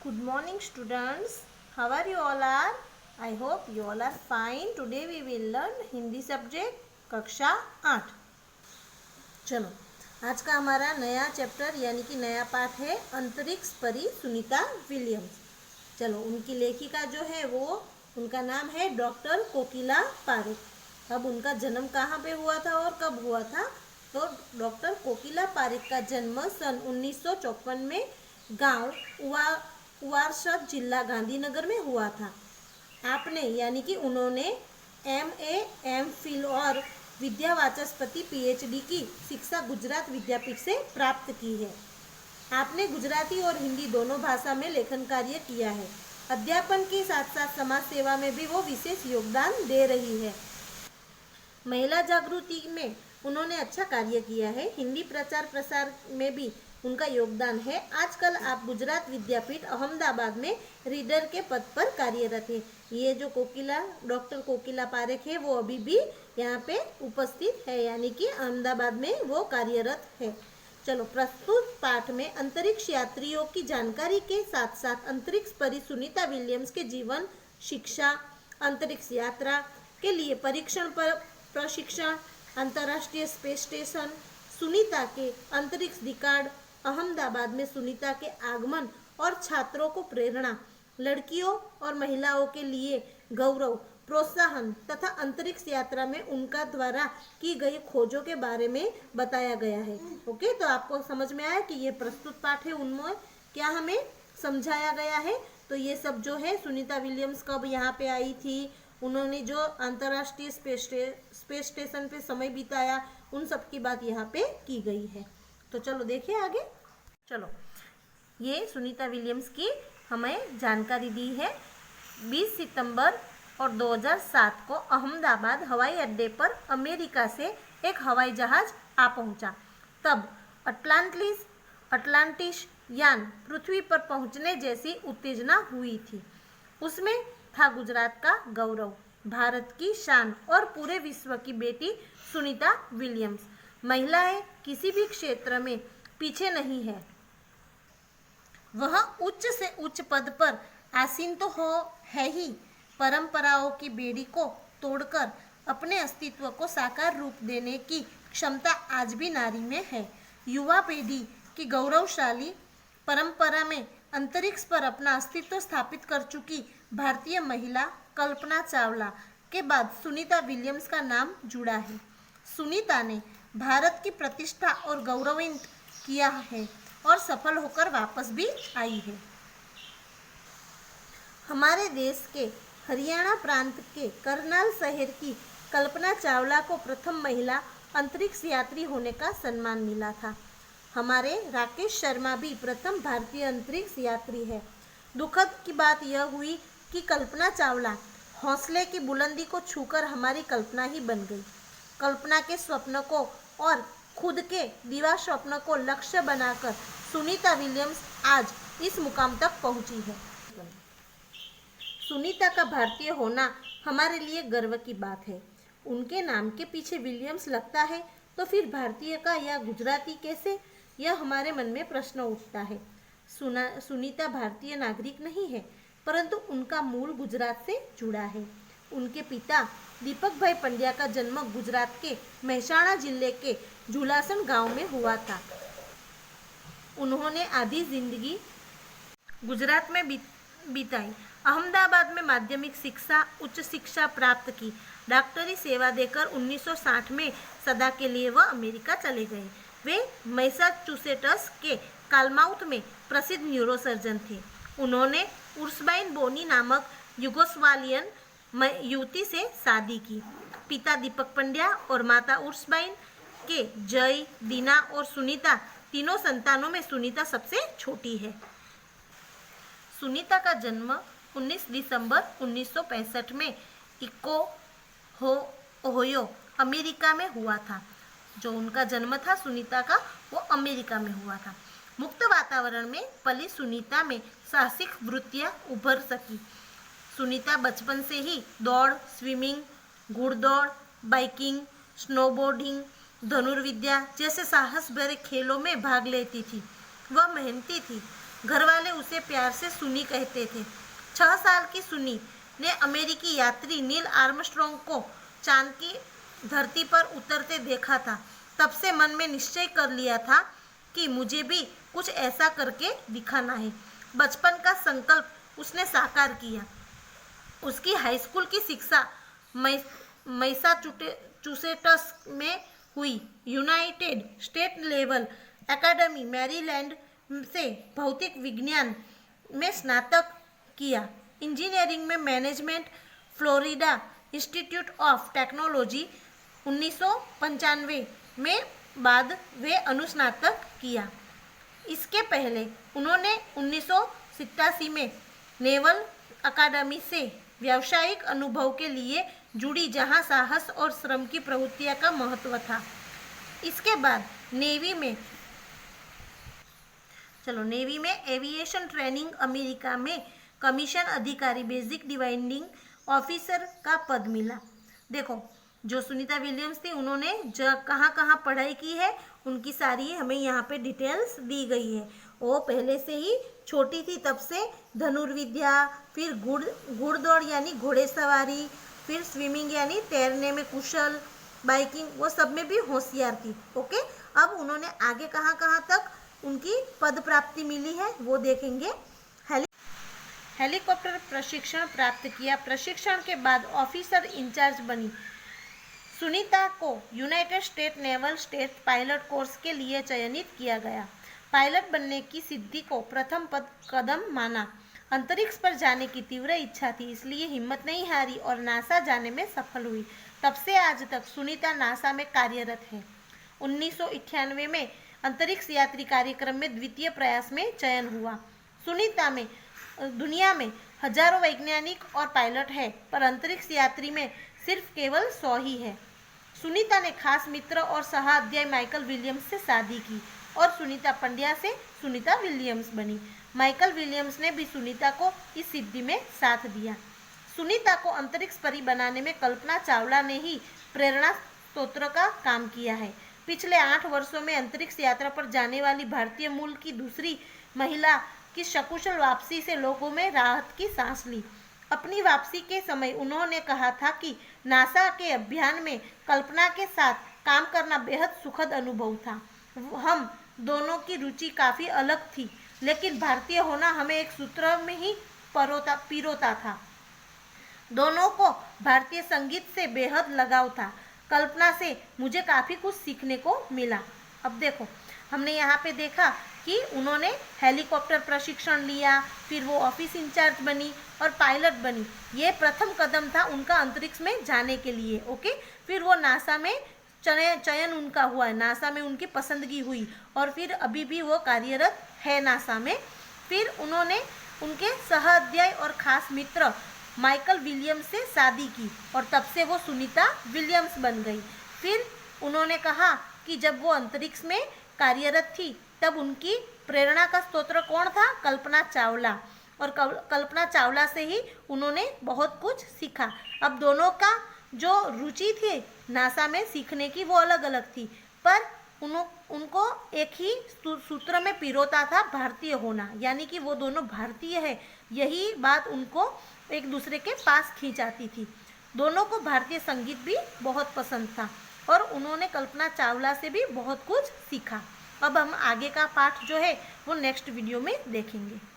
Good morning students. How are you all are? I hope you all are fine. Today we will learn Hindi subject कक्षा 8। चलो आज का हमारा नया chapter यानी कि नया पाठ है अंतरिक्ष परी सुनीता विलियम्स। चलो उनकी लेखिका जो है वो उनका नाम है डॉक्टर कोकिला पारेख। अब उनका जन्म कहाँ पे हुआ था और कब हुआ था? तो डॉक्टर कोकिला पारेख का जन्म सन 1954 में गांव उवारसद जिला गांधीनगर में हुआ था। आपने यानी कि उन्होंने MA MPhil और विद्या वाचस्पति PhD की शिक्षा गुजरात विद्यापीठ से प्राप्त की है। आपने गुजराती और हिंदी दोनों भाषा में लेखन कार्य किया है। अध्यापन के साथ साथ समाज सेवा में भी वो विशेष योगदान दे रही है। महिला जागृति में उन्होंने अच्छा कार्य किया है। हिंदी प्रचार प्रसार में भी उनका योगदान है। आजकल आप गुजरात विद्यापीठ अहमदाबाद में रीडर के पद पर कार्यरत है। ये जो डॉक्टर कोकिला पारेख है वो अभी भी यहाँ पे उपस्थित है यानी कि अहमदाबाद में वो कार्यरत है। चलो प्रस्तुत पाठ में अंतरिक्ष यात्रियों की जानकारी के साथ साथ अंतरिक्ष परी सुनीता विलियम्स के जीवन, शिक्षा, अंतरिक्ष यात्रा के लिए परीक्षण पर प्रशिक्षण, अंतर्राष्ट्रीय स्पेस स्टेशन, सुनीता के अंतरिक्ष रिकॉर्ड, अहमदाबाद में सुनीता के आगमन और छात्रों को प्रेरणा, लड़कियों और महिलाओं के लिए गौरव, प्रोत्साहन तथा अंतरिक्ष यात्रा में उनका द्वारा की गई खोजों के बारे में बताया गया है। ओके, तो आपको समझ में आया कि ये प्रस्तुत पाठ है, उनमें क्या हमें समझाया गया है। तो ये सब जो है सुनीता विलियम्स कब यहाँ पे आई थी, उन्होंने जो अंतर्राष्ट्रीय स्पेस स्टेशन पे समय बिताया, उन सब की बात यहाँ पे की गई है। तो चलो देखिए आगे। चलो ये सुनीता विलियम्स की हमें जानकारी दी है। 20 सितंबर और 2007 को अहमदाबाद हवाई अड्डे पर अमेरिका से एक हवाई जहाज आ पहुंचा। तब अटलांटिस यान पृथ्वी पर पहुंचने जैसी उत्तेजना हुई थी। उसमें था गुजरात का गौरव, भारत की शान और पूरे विश्व की बेटी सुनीता विलियम्स। महिलाएं किसी भी क्षेत्र में पीछे नहीं है। वह उच्च से उच्च पद पर आसीन तो है ही, परंपराओं की बेड़ी को तोड़कर अपने अस्तित्व को साकार रूप देने की क्षमता आज भी नारी में है। युवा पीढ़ी की गौरवशाली परंपरा में अंतरिक्ष पर अपना अस्तित्व स्थापित कर चुकी भारतीय महिला कल्पना चावला के बाद सुनीता विलियम्स का नाम जुड़ा है। सुनीता ने भारत की प्रतिष्ठा और गौरवान्वित किया है और सफल होकर वापस भी आई है। हमारे देश के हरियाणा प्रांत के करनाल शहर की कल्पना चावला को प्रथम महिला अंतरिक्ष यात्री होने का सम्मान मिला था। हमारे राकेश शर्मा भी प्रथम भारतीय अंतरिक्ष यात्री है। दुखद की बात यह हुई कि कल्पना चावला हौसले की बुलंदी को छूकर हमारी कल्पना ही बन गई। कल्पना के स्वप्न को और खुद के दीवा स्वप्न को लक्ष्य बनाकर सुनीता विलियम्स आज इस मुकाम तक पहुंची है। सुनीता का भारतीय होना हमारे लिए गर्व की बात है। उनके नाम के पीछे विलियम्स लगता है तो फिर भारतीय का या गुजराती कैसे, यह हमारे मन में प्रश्न उठता है। सुनीता भारतीय नागरिक नहीं है, परंतु उनका मूल गुजरात से जुड़ा है। उनके पिता दीपक भाई पंड्या का जन्म गुजरात के मेहसाणा जिले के झुलासन गांव में हुआ था। उन्होंने आधी जिंदगी गुजरात में बिताई। अहमदाबाद में माध्यमिक शिक्षा, उच्च शिक्षा प्राप्त की। डॉक्टरी सेवा देकर 1960 में सदा के लिए वह अमेरिका चले गए। वे मैसाचुसेट्स के कालमाउथ में प्रसिद्ध न्यूरोसर्जन थे। उन्होंने उर्सबाइन बोनी नामक युगोस्लावियन युवती से शादी की। पिता दीपक पंड्या और माता उर्सबाइन के जय, दीना और सुनीता तीनों संतानों में सुनीता सबसे छोटी है। सुनीता का जन्म 19 दिसंबर 1965 में ओहियो अमेरिका में हुआ था। जो उनका जन्म था सुनीता का वो अमेरिका में हुआ था। मुक्त वातावरण में पली सुनीता में साहसिक वृत्तियां उभर सकी। सुनीता बचपन से ही दौड़, स्विमिंग, घुड़दौड़, बाइकिंग, स्नोबोर्डिंग, धनुर्विद्या जैसे साहस भरे खेलों में भाग लेती थी। वह मेहनती थी। घर वाले उसे प्यार से सुनी कहते थे। 6 साल की सुनी ने अमेरिकी यात्री नील आर्मस्ट्रॉन्ग को चांद की धरती पर उतरते देखा था। तब से मन में निश्चय कर लिया था कि मुझे भी कुछ ऐसा करके दिखाना है। बचपन का संकल्प उसने साकार किया। उसकी हाई स्कूल की शिक्षा मैसाचुसेट्स में हुई। United state level academy Maryland से भौतिक विज्ञान में स्नातक किया। इंजीनियरिंग में management Florida institute of technology 1995 में बाद वे अनुस्नातक किया। इसके पहले उन्होंने 1987 में नेवल अकादमी से व्यावसायिक अनुभव के लिए जुड़ी, जहां साहस और श्रम की प्रवृत्तियों का महत्व था। इसके बाद नेवी में एविएशन ट्रेनिंग अमेरिका में कमीशन अधिकारी बेसिक डिवाइडिंग ऑफिसर का पद मिला। देखो, जो सुनीता विलियम्स थी उन्होंने कहाँ कहाँ पढ़ाई की है उनकी सारी हमें यहाँ पे डिटेल्स दी गई है। वो पहले से ही छोटी थी तब से धनुर्विद्या, फिर घुड़दौड़ यानी घोड़े सवारी, फिर स्विमिंग यानी तैरने में कुशल, बाइकिंग, वो सब में भी होशियार थी। ओके, अब उन्होंने आगे कहाँ कहाँ तक उनकी पद प्राप्ति मिली है वो देखेंगे। हेलीकॉप्टर प्रशिक्षण प्राप्त किया। प्रशिक्षण के बाद ऑफिसर इंचार्ज बनी। सुनीता को United state naval state pilot course के लिए चयनित किया गया। पायलट बनने की सिद्धि को प्रथम कदम माना। अंतरिक्ष पर जाने की तीव्र इच्छा थी, इसलिए हिम्मत नहीं हारी और नासा जाने में सफल हुई। तब से आज तक सुनीता नासा में कार्यरत है। 1998 में अंतरिक्ष यात्री कार्यक्रम में द्वितीय प्रयास में चयन हुआ। सुनीता में दुनिया में हजारों वैज्ञानिक और पायलट है, पर अंतरिक्ष यात्री में सिर्फ केवल 100 ही है। सुनीता ने खास मित्र और सहाध्यायी माइकल विलियम्स से शादी की और सुनीता पंड्या से सुनीता विलियम्स बनी। माइकल विलियम्स ने भी सुनीता को इस सिद्धि में साथ दिया। सुनीता को अंतरिक्ष परी बनाने में कल्पना चावला ने ही प्रेरणा स्रोत का काम किया है। पिछले 8 वर्षों में अंतरिक्ष यात्रा पर जाने वाली भारतीय मूल की दूसरी महिला की सकुशल वापसी से लोगों में राहत की सांस ली। अपनी वापसी के समय उन्होंने कहा था कि नासा के अभियान में कल्पना के साथ काम करना बेहद सुखद अनुभव था। हम दोनों की रुचि काफ़ी अलग थी, लेकिन भारतीय होना हमें एक सूत्र में ही पिरोता था। दोनों को भारतीय संगीत से बेहद लगाव था। कल्पना से मुझे काफ़ी कुछ सीखने को मिला। अब देखो, हमने यहाँ पे देखा कि उन्होंने हेलीकॉप्टर प्रशिक्षण लिया, फिर वो ऑफिस इंचार्ज बनी और पायलट बनी। ये प्रथम कदम था उनका अंतरिक्ष में जाने के लिए। ओके, फिर वो नासा में चयन उनका हुआ है, नासा में उनकी पसंदगी हुई और फिर अभी भी वो कार्यरत है नासा में। फिर उन्होंने उनके सहाध्यायी और खास मित्र माइकल विलियम्स से शादी की और तब से वो सुनीता विलियम्स बन गई। फिर उन्होंने कहा कि जब वो अंतरिक्ष में कार्यरत थी तब उनकी प्रेरणा का स्रोत कौन था? कल्पना चावला। और कल्पना चावला से ही उन्होंने बहुत कुछ सीखा। अब दोनों का जो रुचि थी नासा में सीखने की वो अलग अलग थी, पर उनको एक ही सूत्र में पिरोता था, भारतीय होना, यानी कि वो दोनों भारतीय है। यही बात उनको एक दूसरे के पास खींचाती थी। दोनों को भारतीय संगीत भी बहुत पसंद था और उन्होंने कल्पना चावला से भी बहुत कुछ सीखा। अब हम आगे का पाठ जो है वो नेक्स्ट वीडियो में देखेंगे।